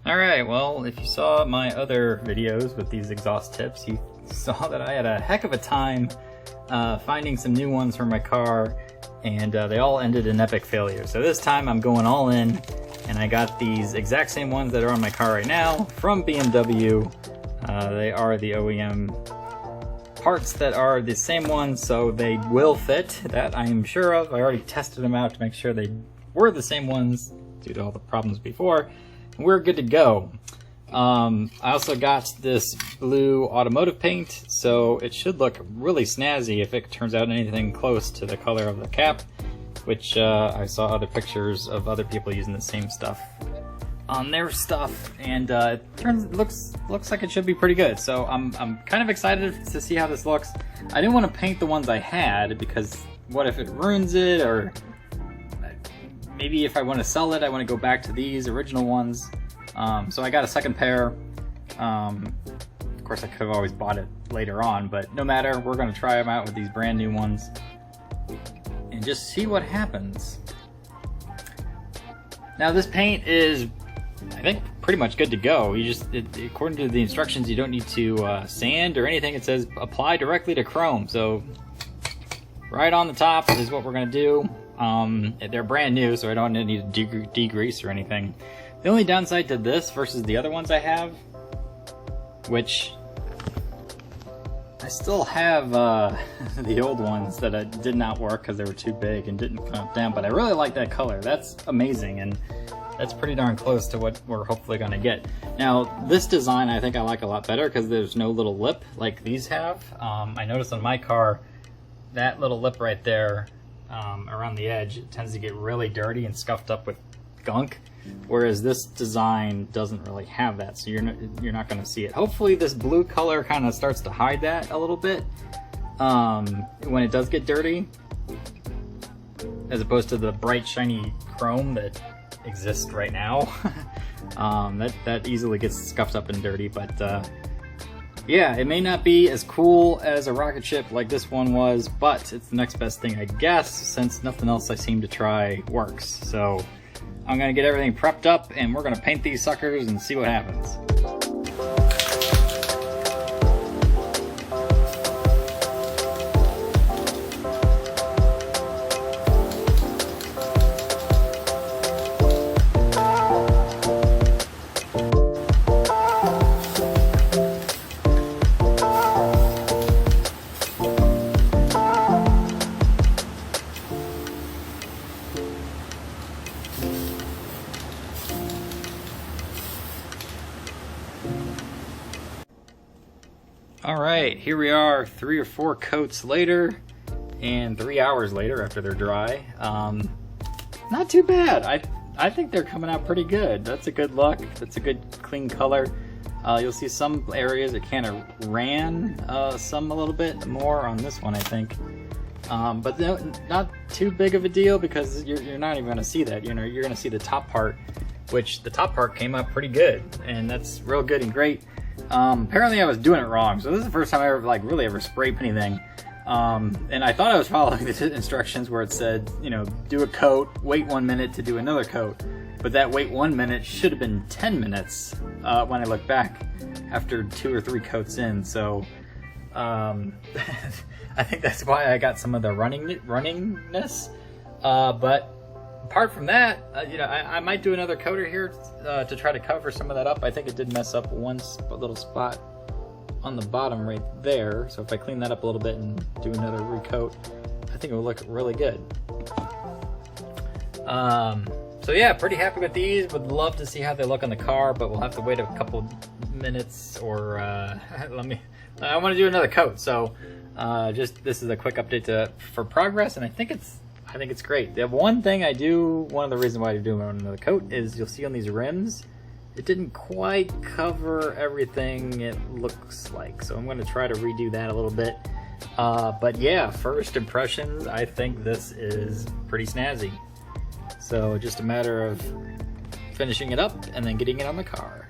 Alright, well, if you saw my other videos with these exhaust tips, you saw that I had a heck of a time finding some new ones for my car, and they all ended in epic failure. So this time I'm going all in, and I got these exact same ones that are on my car right now from BMW. They are the OEM parts that are the same ones, so they will fit, that I am sure of. I already tested them out to make sure they were the same ones due to all the problems before. We're good to go. I also got this blue automotive paint, so it should look really snazzy if it turns out anything close to the color of the cap, which I saw other pictures of other people using the same stuff on their stuff, and it looks like it should be pretty good. So I'm kind of excited to see how this looks. I didn't want to paint the ones I had because what if it ruins it, or maybe if I want to sell it, I want to go back to these original ones. So I got a second pair. Of course, I could have always bought it later on, but no matter, we're going to try them out with these brand new ones and just see what happens. Now this paint is, I think, pretty much good to go. You just, according to the instructions, you don't need to sand or anything. It says apply directly to chrome. So right on the top is what we're going to do. They're brand new, so I don't need to degrease or anything. The only downside to this versus the other ones I have, which I still have the old ones that did not work because they were too big and didn't come down, but I really like that color. That's amazing, and that's pretty darn close to what we're hopefully going to get. Now, this design I think I like a lot better because there's no little lip like these have. I noticed on my car, that little lip right there, around the edge, it tends to get really dirty and scuffed up with gunk, whereas this design doesn't really have that, so you're not going to see it. Hopefully this blue color kind of starts to hide that a little bit when it does get dirty, as opposed to the bright shiny chrome that exists right now. that easily gets scuffed up and dirty, but yeah, it may not be as cool as a rocket ship like this one was, but it's the next best thing, I guess, since nothing else I seem to try works. So I'm gonna get everything prepped up and we're gonna paint these suckers and see what happens. Alright, here we are 3 or 4 coats later and 3 hours later after they're dry. Not too bad. I think they're coming out pretty good. That's a good look. That's a good clean color. You'll see some areas it kind of ran some a little bit more on this one, I think. But not too big of a deal because you're not even going to see that. You know, you're going to see the top part, which the top part came up pretty good, and that's real good and great. Apparently I was doing it wrong, so this is the first time I ever really ever spray paint anything. And I thought I was following the instructions where it said, you know, do a coat, wait 1 minute to do another coat. But that wait 1 minute should have been 10 minutes when I look back after 2 or 3 coats in. So I think that's why I got some of the runningness. But apart from that, you know, I might do another coater here to try to cover some of that up. I think it did mess up one little spot on the bottom right there. So if I clean that up a little bit and do another recoat, I think it will look really good. So yeah, pretty happy with these. Would love to see how they look on the car, but we'll have to wait a couple minutes, or I want to do another coat. So just this is a quick update for progress, and I think it's great. The one thing one of the reasons why I do another coat is you'll see on these rims, it didn't quite cover everything it looks like. So I'm going to try to redo that a little bit. But yeah, first impressions, I think this is pretty snazzy. So just a matter of finishing it up and then getting it on the car.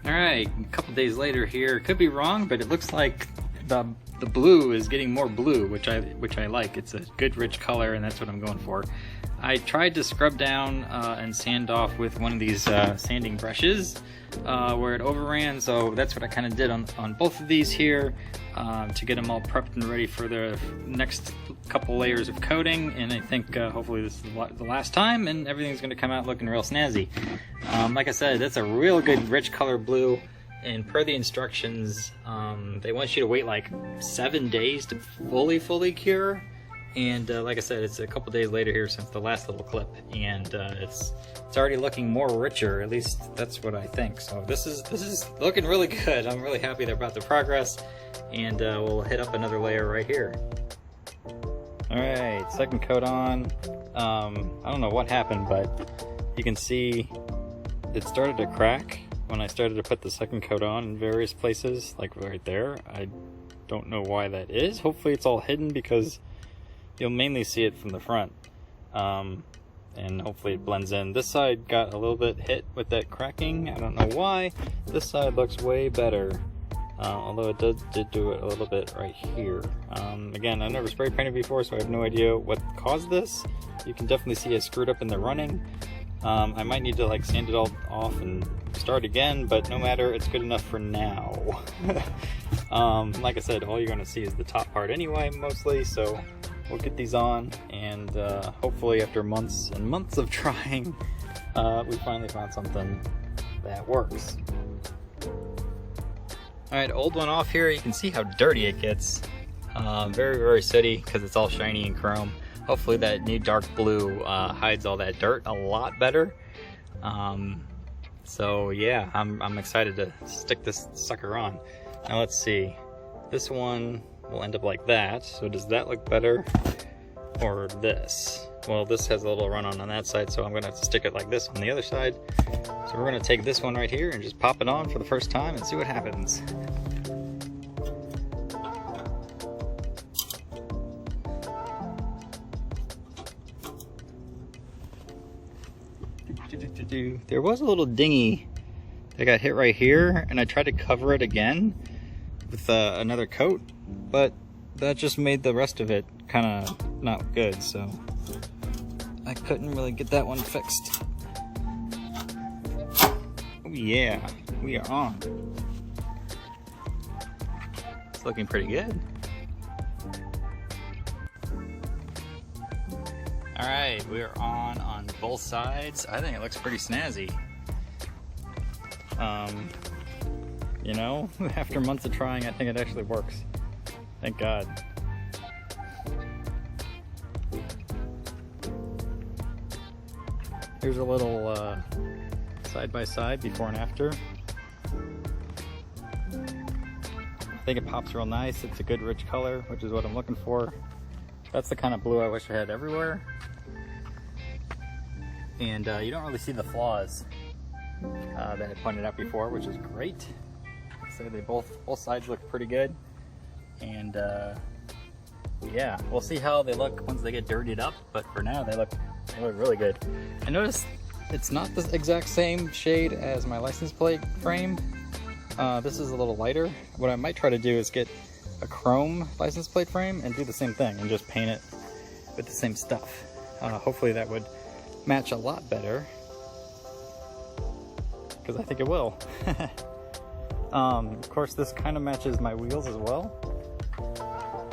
All right, a couple days later here, could be wrong, but it looks like the blue is getting more blue, which I like. It's a good rich color, and that's what I'm going for. I tried to scrub down and sand off with one of these sanding brushes where it overran, so that's what I kind of did on both of these here to get them all prepped and ready for the next couple layers of coating, and I think hopefully this is the last time and everything's going to come out looking real snazzy. Like I said, that's a real good rich color blue, and per the instructions they want you to wait like 7 days to fully cure. And like I said, it's a couple days later here since the last little clip, and it's already looking more richer. At least that's what I think. So this is looking really good. I'm really happy about the progress, and we'll hit up another layer right here. All right, second coat on. I don't know what happened, but you can see it started to crack when I started to put the second coat on in various places, like right there. I don't know why that is. Hopefully it's all hidden because you'll mainly see it from the front, and hopefully it blends in. This side got a little bit hit with that cracking. I don't know why. This side looks way better, although it did do it a little bit right here. Again, I've never spray painted before, so I have no idea what caused this. You can definitely see it screwed up in the running. I might need to like sand it all off and start again, but no matter, it's good enough for now. Like I said, all you're going to see is the top part anyway, mostly, so we'll get these on, and hopefully after months and months of trying, we finally found something that works. Alright, old one off here. You can see how dirty it gets. Very sooty because it's all shiny and chrome. Hopefully that new dark blue hides all that dirt a lot better. So yeah, I'm excited to stick this sucker on. Now let's see. This one will end up like that. So does that look better, or this? Well, this has a little run on that side, so I'm gonna have to stick it like this on the other side. So we're gonna take this one right here and just pop it on for the first time and see what happens. There was a little dingy that got hit right here, and I tried to cover it again with another coat, but that just made the rest of it kind of not good, so I couldn't really get that one fixed. Oh yeah, we are on. It's looking pretty good. Alright, we're on both sides. I think it looks pretty snazzy. You know, after months of trying, I think it actually works. Thank God. Here's a little side by side, before and after. I think it pops real nice. It's a good rich color, which is what I'm looking for. That's the kind of blue I wish I had everywhere. And you don't really see the flaws that I pointed out before, which is great. So they both sides look pretty good. And yeah, we'll see how they look once they get dirtied up, but for now they look really good. I noticed it's not the exact same shade as my license plate frame. This is a little lighter. What I might try to do is get a chrome license plate frame and do the same thing and just paint it with the same stuff. Hopefully that would match a lot better, because I think it will. Of course, this kind of matches my wheels as well,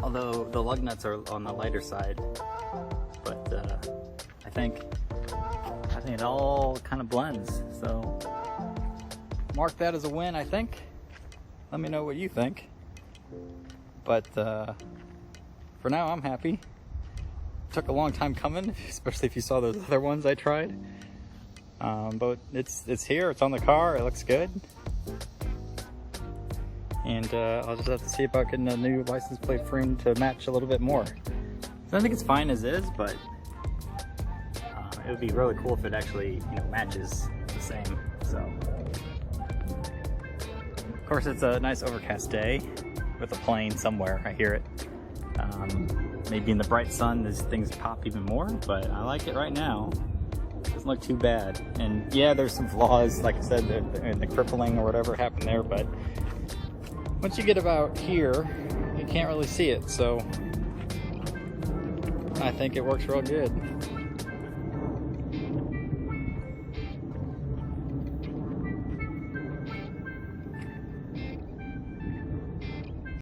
although the lug nuts are on the lighter side, but I think it all kind of blends, so mark that as a win, I think. Let me know what you think, but for now I'm happy. Took a long time coming, especially if you saw those other ones I tried, but it's here, it's on the car, it looks good. And I'll just have to see about getting a new license plate frame to match a little bit more. So I think it's fine as is, but it would be really cool if it actually, you know, matches the same. So, of course, it's a nice overcast day with a plane somewhere. I hear it. Maybe in the bright sun, these things pop even more, but I like it right now. It doesn't look too bad. And yeah, there's some flaws, like I said, in the crippling or whatever happened there, but once you get about here, you can't really see it, so I think it works real good.